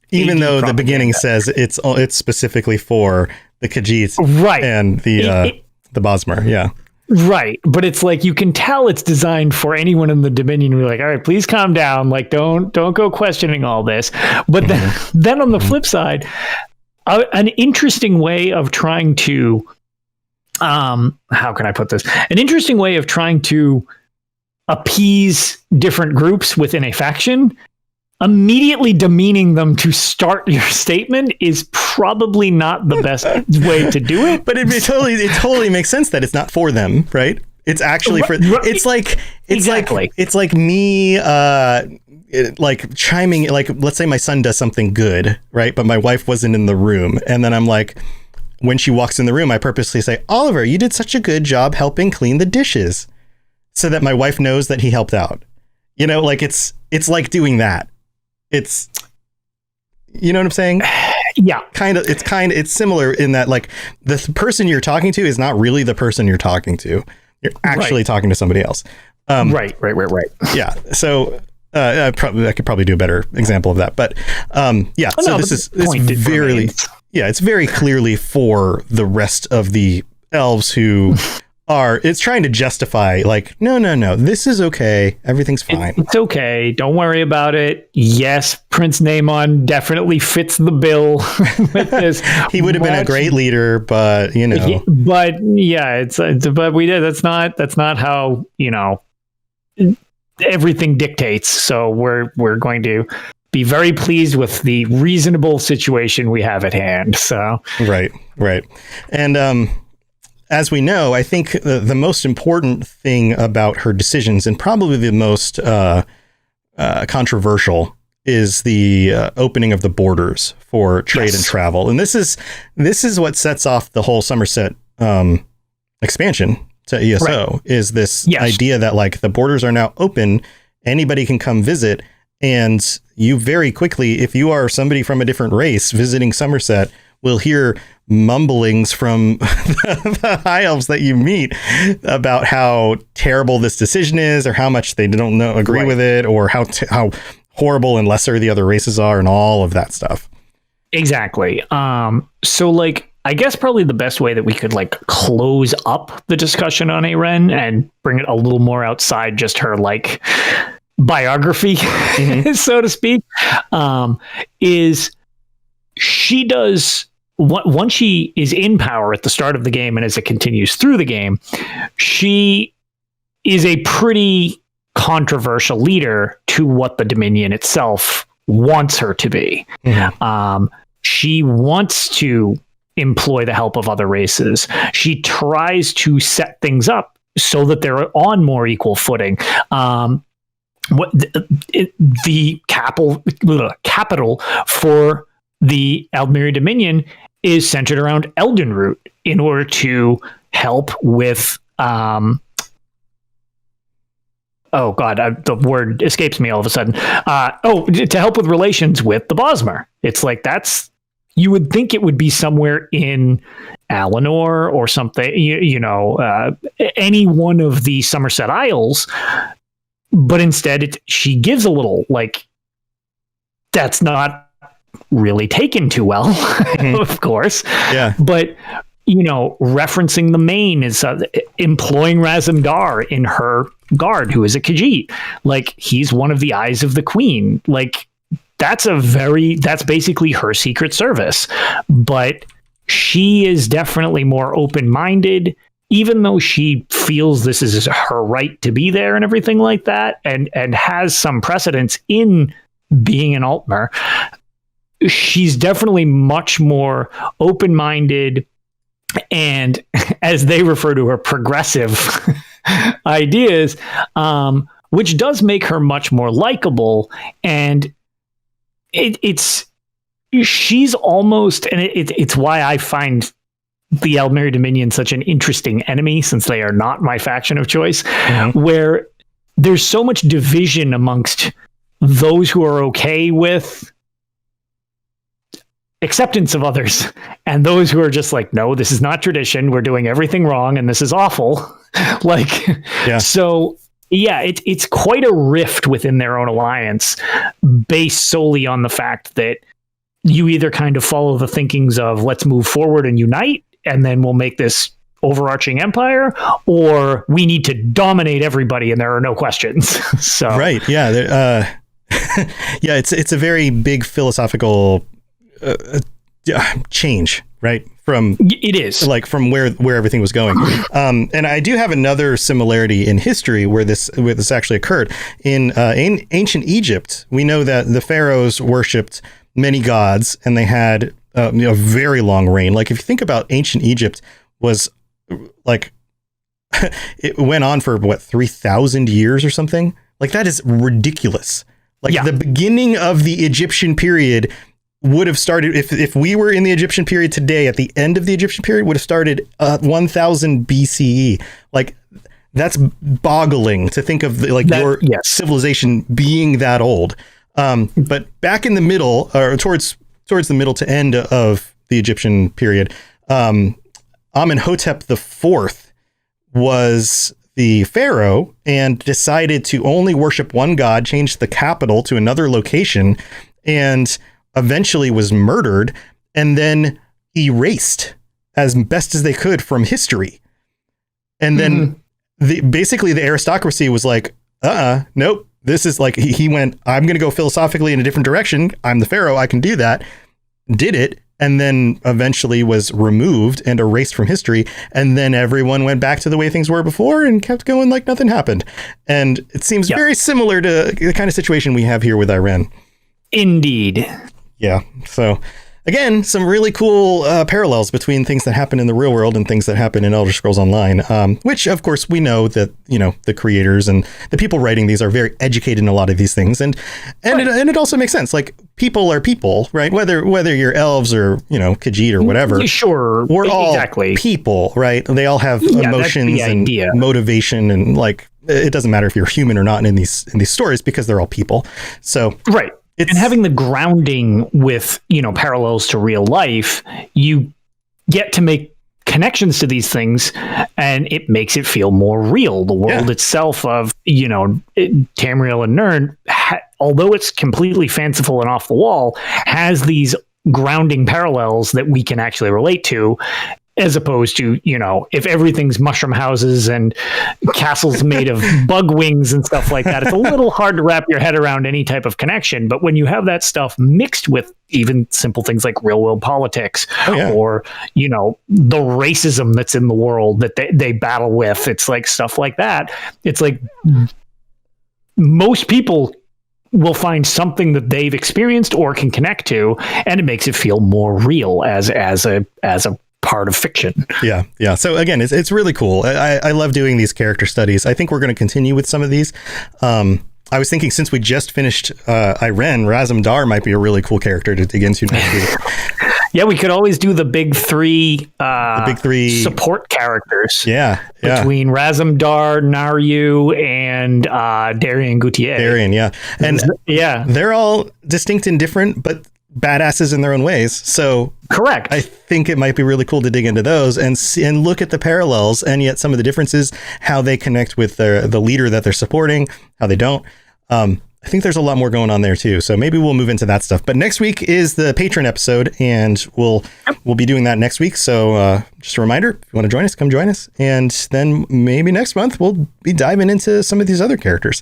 even though the beginning says it's specifically for the Khajiits, right, and the Bosmer. Yeah. Right. But it's like, you can tell it's designed for anyone in the Dominion. We're like, all right, please calm down. Like, don't go questioning all this. But then on the flip side, an interesting way of trying to, how can I put this? An interesting way of trying to appease different groups within a faction, immediately demeaning them to start your statement is probably not the best way to do it. But it totally makes sense that it's not for them, right? It's actually for. It's like me, like chiming. Like, let's say my son does something good, right? But my wife wasn't in the room, and then I'm like, when she walks in the room, I purposely say, "Oliver, you did such a good job helping clean the dishes," so that my wife knows that he helped out. Like it's like doing that. It's, you know what I'm saying? Yeah. It's similar in that, like, the person you're talking to is not really the person you're talking to. You're actually talking to somebody else. Right. Yeah. So I could probably do a better example of that. But it's very clearly for the rest of the elves who it's trying to justify, like, no, this is okay. Everything's fine. It's okay. Don't worry about it. Yes, Prince Naemon definitely fits the bill with this. He would have been a great leader, but but yeah, but we did. That's not how, everything dictates. So we're going to be very pleased with the reasonable situation we have at hand. So right. And as we know, I think the most important thing about her decisions, and probably the most controversial, is the opening of the borders for trade and travel. And this is what sets off the whole Somerset expansion to ESO, is this idea that, like, the borders are now open, anybody can come visit, and you very quickly, if you are somebody from a different race visiting Somerset, will hear mumblings from the high elves that you meet about how terrible this decision is, or how much they don't agree with it, or how horrible and lesser the other races are, and all of that stuff. Exactly. So, like, I guess probably the best way that we could, like, close up the discussion on Ayrenn and bring it a little more outside just her, like, biography, so to speak, is she does, once she is in power at the start of the game and as it continues through the game, she is a pretty controversial leader to what the Dominion itself wants her to be. She wants to employ the help of other races. She tries to set things up so that they're on more equal footing. The capital for the Aldmeri Dominion is centered around Eldenroot in order to help with the word escapes me all of a sudden. To help with relations with the Bosmer. It's like, you would think it would be somewhere in Alinor or something, any one of the Somerset Isles, but instead she gives a little, like, that's not really taken too well, of course. Yeah. But, referencing the Main is employing Razumdar in her guard, who is a Khajiit. Like, he's one of the eyes of the Queen. Like, that's basically her secret service. But she is definitely more open-minded, even though she feels this is her right to be there and everything like that, and has some precedence in being an Altmer. She's definitely much more open-minded and, as they refer to her, progressive ideas, which does make her much more likable. And she's almost, and it's why I find the Aldmeri Dominion such an interesting enemy, since they are not my faction of choice, where there's so much division amongst those who are okay with acceptance of others and those who are just like, no, this is not tradition, we're doing everything wrong and this is awful. So it's quite a rift within their own alliance, based solely on the fact that you either kind of follow the thinkings of, let's move forward and unite, and then we'll make this overarching empire, or we need to dominate everybody and there are no questions. So right. It's a very big philosophical change, right? It is, like, from where everything was going. And I do have another similarity in history where this actually occurred in ancient Egypt. We know that the pharaohs worshipped many gods, and they had a very long reign. Like, if you think about ancient Egypt, was like it went on for 3,000 years or something. Like, that is ridiculous. Like, the beginning of the Egyptian period would have started, if we were in the Egyptian period today, at the end of the Egyptian period would have started 1000 BCE. Like, that's boggling to think of your civilization being that old. But back in the middle, or towards the middle to end of the Egyptian period, Amenhotep IV was the pharaoh and decided to only worship one god, changed the capital to another location, and eventually was murdered and then erased as best as they could from history. And then basically the aristocracy was like, nope. This is like, he went, I'm going to go philosophically in a different direction. I'm the pharaoh. I can do that. Did it. And then eventually was removed and erased from history. And then everyone went back to the way things were before and kept going like nothing happened. And it seems very similar to the kind of situation we have here with Ayrenn. Indeed. Yeah. So again, some really cool parallels between things that happen in the real world and things that happen in Elder Scrolls Online, which, of course, we know that, the creators and the people writing these are very educated in a lot of these things. And it also makes sense. Like, people are people, right? Whether you're elves or, Khajiit or whatever. Sure. We're all people, right? They all have emotions and motivation, and like, it doesn't matter if you're human or not in these stories because they're all people. So right. And having the grounding with, parallels to real life, you get to make connections to these things, and it makes it feel more real. The world itself of, Tamriel and Nirn, although it's completely fanciful and off the wall, has these grounding parallels that we can actually relate to. As opposed to, if everything's mushroom houses and castles made of bug wings and stuff like that, it's a little hard to wrap your head around any type of connection. But when you have that stuff mixed with even simple things like real world politics or, the racism that's in the world that they battle with, it's like stuff like that. It's like most people will find something that they've experienced or can connect to, and it makes it feel more real as a part of fiction. Yeah. So again, it's really cool. I love doing these character studies. I think we're going to continue with some of these. I was thinking, since we just finished Ayrenn, Razum-Dar might be a really cool character to dig into next week. Yeah, we could always do the big three support characters. Yeah. Between Razum-Dar, Naryu, and Darian Gautier. And they're all distinct and different, but badasses in their own ways. So correct. I think it might be really cool to dig into those and look at the parallels, and yet some of the differences, how they connect with the leader that they're supporting, how they don't. I think there's a lot more going on there too. So maybe we'll move into that stuff. But next week is the patron episode, and we'll be doing that next week. So just a reminder, if you want to join us, come join us. And then maybe next month we'll be diving into some of these other characters.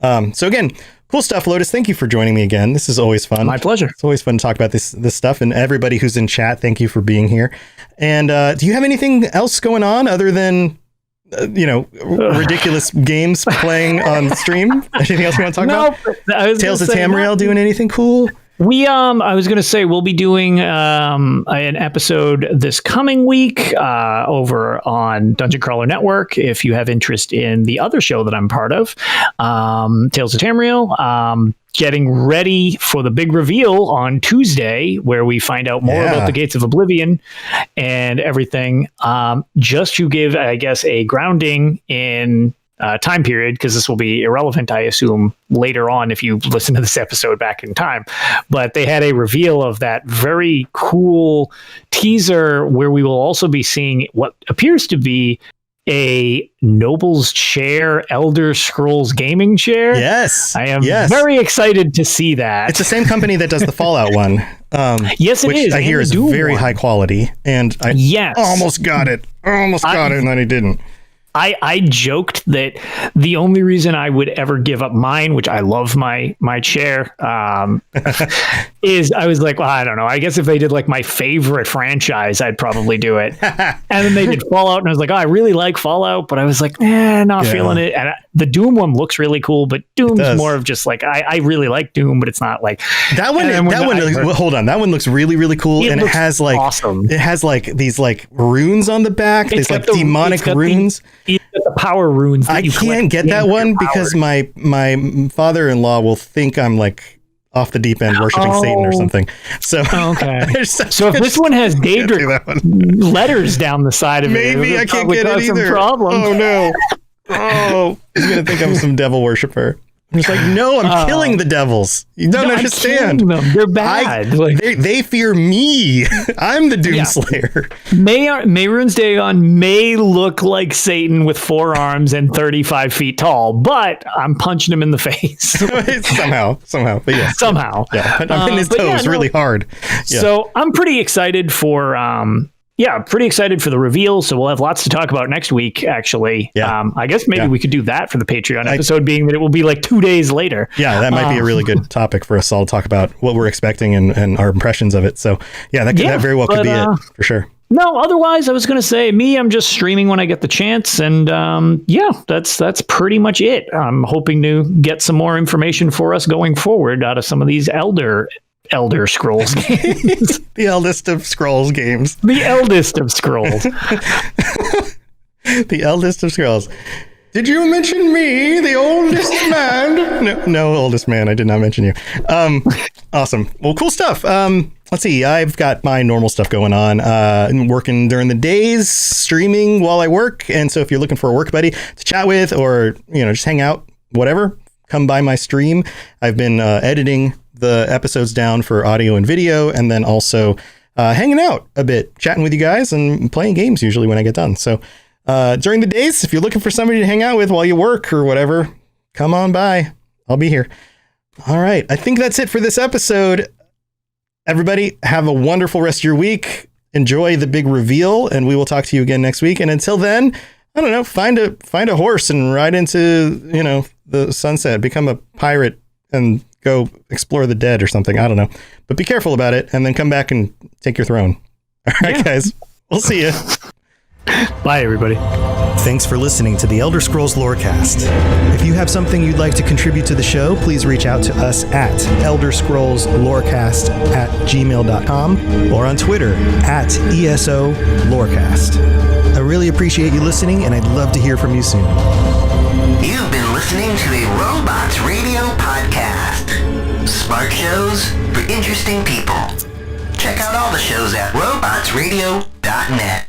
So again, cool stuff, Lotus. Thank you for joining me again. This is always fun. My pleasure. It's always fun to talk about this stuff. And everybody who's in chat, thank you for being here. And do you have anything else going on other than, ridiculous games playing on stream? Anything else you want to talk about? Tales of Tamriel doing anything cool? I was going to say we'll be doing an episode this coming week over on Dungeon Crawler Network. If you have interest in the other show that I'm part of, Tales of Tamriel, getting ready for the big reveal on Tuesday, where we find out more about the Gates of Oblivion and everything. Just to give, I guess, a grounding in time period, because this will be irrelevant, I assume, later on if you listen to this episode back in time. But they had a reveal of that very cool teaser where we will also be seeing what appears to be a Noble's Chair Elder Scrolls gaming chair. Yes. I am very excited to see that. It's the same company that does the Fallout one. Yes, it which is. I hear is very high quality. And I almost got it. And then I didn't. I joked that the only reason I would ever give up mine, which I love my chair, is I was like, well, I don't know. I guess if they did like my favorite franchise, I'd probably do it. And then they did Fallout, and I was like, oh, I really like Fallout, but I was like, not feeling it. And the Doom one looks really cool, but Doom's more of just like, I really like Doom, but it's not like that one. Hold on, that one looks really, really cool, and it has like awesome. It has like these like runes on the back. There's like demonic runes. The power runes. I can't get that one because my father-in-law will think I'm like off the deep end worshiping Satan or something. So okay. So if this one has Daedric letters down the side of maybe it, I can't get it either. Oh no! Oh, he's gonna think I'm some devil worshiper. I'm just like, no, I'm killing the devils. You don't understand. I'm killing them. They're bad. They fear me. I'm the Doomslayer. Mehrunes Dagon may look like Satan with 4 arms and 35 feet tall, but I'm punching him in the face. somehow. But yeah. Somehow. Yeah. I'm hitting his toes really hard. Yeah. So I'm pretty excited for yeah, pretty excited for the reveal. So we'll have lots to talk about next week, actually. Yeah. I guess maybe we could do that for the Patreon episode, being that it will be like 2 days later. Yeah, that might be a really good topic for us all to talk about what we're expecting and our impressions of it. So yeah, that very well could be it for sure. No, otherwise I was going to say I'm just streaming when I get the chance. And that's pretty much it. I'm hoping to get some more information for us going forward out of some of these Elder Scrolls games. The eldest of Scrolls games. The eldest of Scrolls. The eldest of Scrolls. Did you mention me, the oldest man? No, oldest man. I did not mention you. Awesome. Well, cool stuff. Let's see. I've got my normal stuff going on. I'm working during the days, streaming while I work. And so if you're looking for a work buddy to chat with or, just hang out, whatever, come by my stream. I've been editing the episodes down for audio and video, and then also hanging out a bit, chatting with you guys and playing games usually when I get done. So during the days, if you're looking for somebody to hang out with while you work or whatever, come on by. I'll be here. All right. I think that's it for this episode. Everybody have a wonderful rest of your week. Enjoy the big reveal, and we will talk to you again next week. And until then, I don't know, find a horse and ride into, the sunset, become a pirate and go explore the dead or something. I don't know, but be careful about it and then come back and take your throne. All right, guys, we'll see you. Bye, everybody. Thanks for listening to the Elder Scrolls Lorecast. If you have something you'd like to contribute to the show, please reach out to us at elderscrollslorecast@gmail.com or on Twitter @ESO Lorecast. I really appreciate you listening, and I'd love to hear from you soon. You've been listening to a Robots Radio podcast. Smart shows for interesting people. Check out all the shows at robotsradio.net.